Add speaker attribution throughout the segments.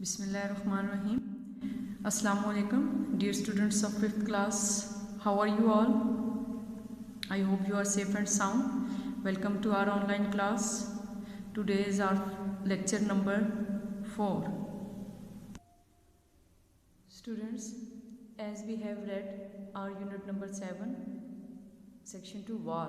Speaker 1: Bismillahirrahmanirrahim. Assalamu alaikum, dear students of 5th class. How are you all? I hope you are safe and sound. Welcome to our online class. Today is our lecture number 4. Students, as we have read our unit number 7, section 2 war.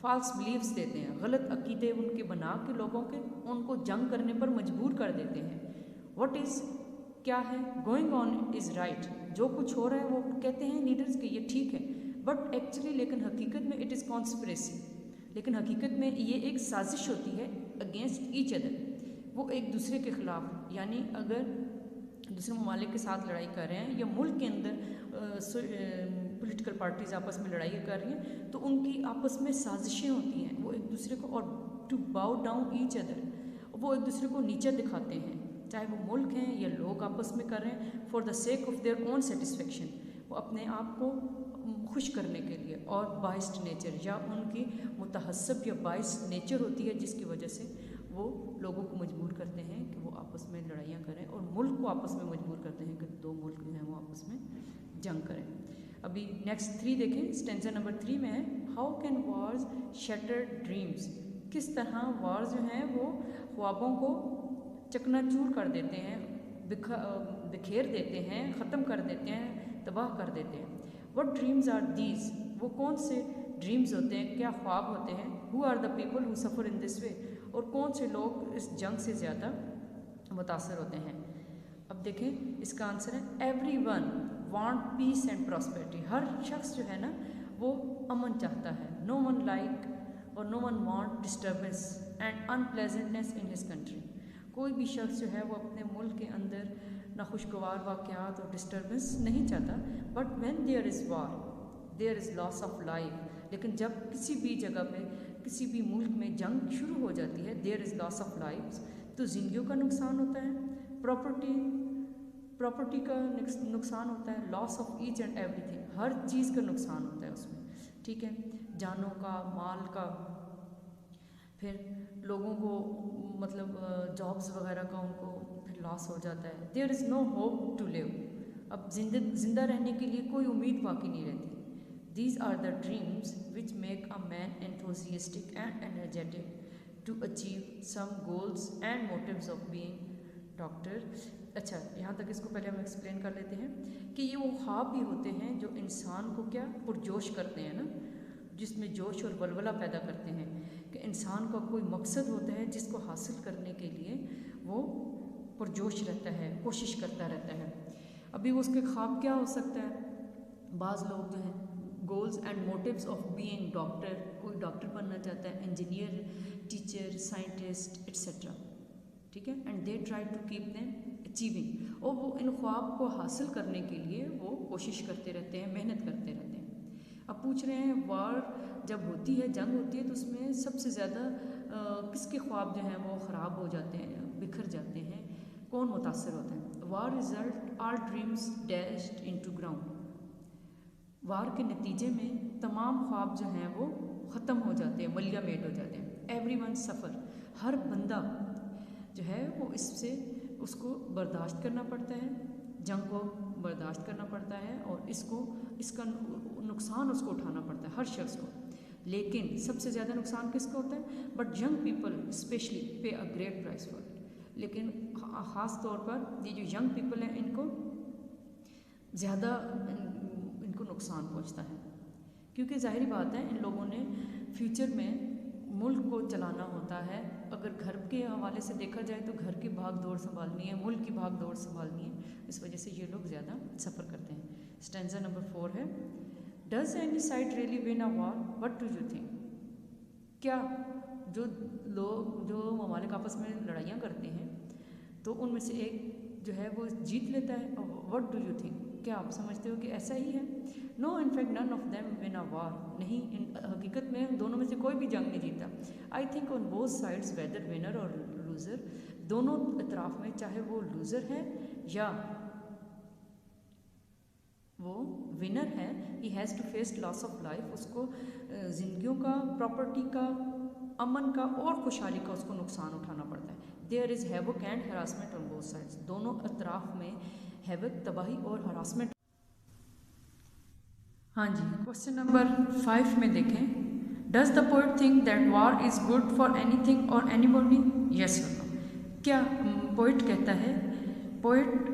Speaker 1: False beliefs دیتے ہیں، غلط عقیدے ان کے بنا کے لوگوں کے ان کو جنگ کرنے پر مجبور کر دیتے ہیں. واٹ از کیا ہے، گوئنگ آن از رائٹ، جو کچھ ہو رہا ہے وہ کہتے ہیں لیڈرز کہ یہ ٹھیک ہے، بٹ ایکچولی لیکن حقیقت میں اٹ از کانسپریسی، لیکن حقیقت میں یہ ایک سازش ہوتی ہے اگینسٹ ایچ ادر، وہ ایک دوسرے کے خلاف. یعنی اگر دوسرے ممالک کے ساتھ لڑائی کر رہے ہیں یا ملک کے اندر پولیٹیکل پارٹیز آپس میں لڑائی کر رہی ہیں تو ان کی آپس میں سازشیں ہوتی ہیں، وہ ایک دوسرے کو، اور to Bahu down each other, وہ ایک دوسرے کو نیچا دکھاتے ہیں، چاہے وہ ملک ہیں یا لوگ آپس میں کر رہے ہیں for the sake of their own satisfaction, وہ اپنے آپ کو خوش کرنے کے لیے، اور بائسڈ نیچر یا ان کی متحسب یا بائسڈ نیچر ہوتی ہے جس کی وجہ سے وہ لوگوں کو مجبور کرتے ہیں کہ وہ آپس میں لڑائیاں کریں، اور ملک کو آپس میں مجبور کرتے ہیں کہ دو ملک جو ہیں وہ آپس میں جنگ کریں. ابھی نیکسٹ 3 دیکھیں، اسٹینزا نمبر 3 میں ہے how can wars shatter dreams, کس طرح وارز جو ہیں وہ خوابوں کو چکنا چور کر دیتے ہیں، بکھیر دیتے ہیں، ختم کر دیتے ہیں، تباہ کر دیتے ہیں. وٹ ڈریمز آر دیز، وہ کون سے ڈریمز ہوتے ہیں، کیا خواب ہوتے ہیں. Who are the people who سفر ان دس وے، اور کون سے لوگ اس جنگ سے زیادہ متاثر ہوتے ہیں. اب دیکھیں اس کا آنسر ہے everyone want peace and prosperity, ہر شخص جو ہے نا وہ امن چاہتا ہے. نو ون لائک اور no one want disturbance and unpleasantness in his country, کوئی بھی شخص جو ہے وہ اپنے ملک کے اندر ناخوشگوار واقعات اور ڈسٹربنس نہیں چاہتا. But when there is war there is loss of life, لیکن جب کسی بھی جگہ پہ کسی بھی ملک میں جنگ شروع ہو جاتی ہے there is loss of life, تو زندگیوں کا نقصان ہوتا ہے، پراپرٹی کا نقصان ہوتا ہے، لاس آف ایچ اینڈ ایوری تھنگ، ہر چیز کا نقصان ہوتا ہے اس میں، ٹھیک ہے، جانوں کا، مال کا، پھر لوگوں کو مطلب جابس وغیرہ کا ان کو پھر لاس ہو جاتا ہے. There is no hope to لیو، اب زندہ رہنے کے لیے کوئی امید باقی نہیں رہتی. These are the dreams which make a man enthusiastic and energetic to achieve some goals and motives of being doctor. اچھا یہاں تک اس کو پہلے ہم ایکسپلین کر لیتے ہیں کہ یہ وہ خواب بھی ہوتے ہیں جو انسان کو کیا پرجوش کرتے ہیں نا، جس میں جوش اور ولولہ پیدا کرتے ہیں، کہ انسان کا کوئی مقصد ہوتا ہے جس کو حاصل کرنے کے لیے وہ پرجوش رہتا ہے، کوشش کرتا رہتا ہے. ابھی اس کے خواب کیا ہو سکتا ہے، بعض لوگ جو ہیں goals and motives of being doctor, کوئی ڈاکٹر بننا چاہتا ہے، انجینئر، ٹیچر، سائنٹسٹ ایٹسیٹرا، ٹھیک ہے، and they try to keep them achieving, اور وہ ان خواب کو حاصل کرنے کے لیے وہ کوشش کرتے رہتے ہیں، محنت کرتے رہتے ہیں. اب پوچھ رہے ہیں وار جب ہوتی ہے، جنگ ہوتی ہے، تو اس میں سب سے زیادہ کس کے خواب جو ہیں وہ خراب ہو جاتے ہیں، بکھر جاتے ہیں، کون متاثر ہوتا ہے. War result are dreams dashed into ground, war کے نتیجے میں تمام خواب جو ہیں وہ ختم ہو جاتے ہیں، ملیا میٹ ہو جاتے ہیں. ایوری ون سفر، ہر بندہ جو ہے وہ اس کو برداشت کرنا پڑتا ہے، جنگ کو برداشت کرنا پڑتا ہے، اور اس کا نقصان اس کو اٹھانا پڑتا ہے، ہر شخص کو. لیکن سب سے زیادہ نقصان کس کو ہوتا ہے، but young people especially pay a great price for it, لیکن خاص طور پر یہ جو ینگ پیپل ہیں ان کو زیادہ نقصان پہنچتا ہے، کیونکہ ظاہری بات ہے ان لوگوں نے فیوچر میں ملک کو چلانا ہوتا ہے. اگر گھر کے حوالے سے دیکھا جائے تو گھر کی بھاگ دوڑ سنبھالنی ہے، ملک کی بھاگ دوڑ سنبھالنی ہے، اس وجہ سے یہ لوگ زیادہ سفر کرتے ہیں. اسٹینزا نمبر 4 ہے does any side really win a war, what do you think, کیا جو ممالک آپس میں لڑائیاں کرتے ہیں تو ان میں سے ایک جو ہے وہ جیت لیتا ہے، وٹ ڈو یو تھنک، کیا آپ سمجھتے ہو کہ ایسا ہی ہے. No in fact none of them won a war, نہیں، حقیقت میں دونوں میں سے کوئی بھی جنگ نہیں جیتا. I think on both sides weather winner اور لوزر، دونوں اطراف میں چاہے وہ لوزر ہے یا وہ ونر ہے، he has to face loss of life, اس کو زندگیوں کا، پراپرٹی کا، امن کا اور خوشحالی کا اس کو نقصان اٹھانا پڑتا ہے. There is havoc and harassment on both sides, دونوں اطراف میں ہیوک، تباہی اور ہراسمنٹ. ہاں جی، کوشچن نمبر 5 میں دیکھیں does the poet think that war is good for anything اور اینی باڈی، یس اور نو، کیا پوئٹ کہتا ہے، پوئٹ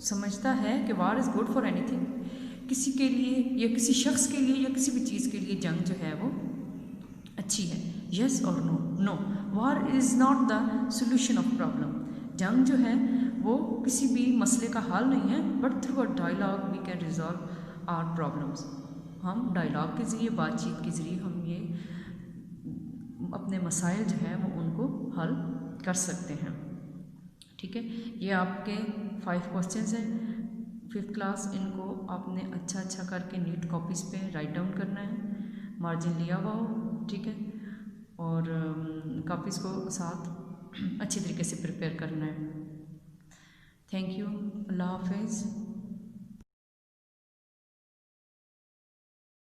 Speaker 1: سمجھتا ہے کہ war is good for anything, کسی کے لیے یا کسی شخص کے لیے یا کسی بھی چیز کے لیے جنگ جو ہے وہ اچھی ہے, یس اور no. No, war is not the solution of problem. جنگ جو ہے وہ کسی بھی مسئلے کا حل نہیں ہے, but through a dialogue we can resolve our problems. ہم ڈائلاگ کے ذریعے, بات چیت کے ذریعے ہم یہ اپنے مسائل جو ہیں وہ ان کو حل کر سکتے ہیں. ٹھیک ہے, یہ آپ کے 5 کوسچنز ہیں 5th کلاس. ان کو آپ نے اچھا کر کے نیٹ کاپیز پہ رائٹ ڈاؤن کرنا ہے, مارجن لیا ہوا ہو. ٹھیک ہے, اور کاپیز کو ساتھ اچھی طریقے سے پریپیئر کرنا ہے. تھینک یو, اللہ حافظ.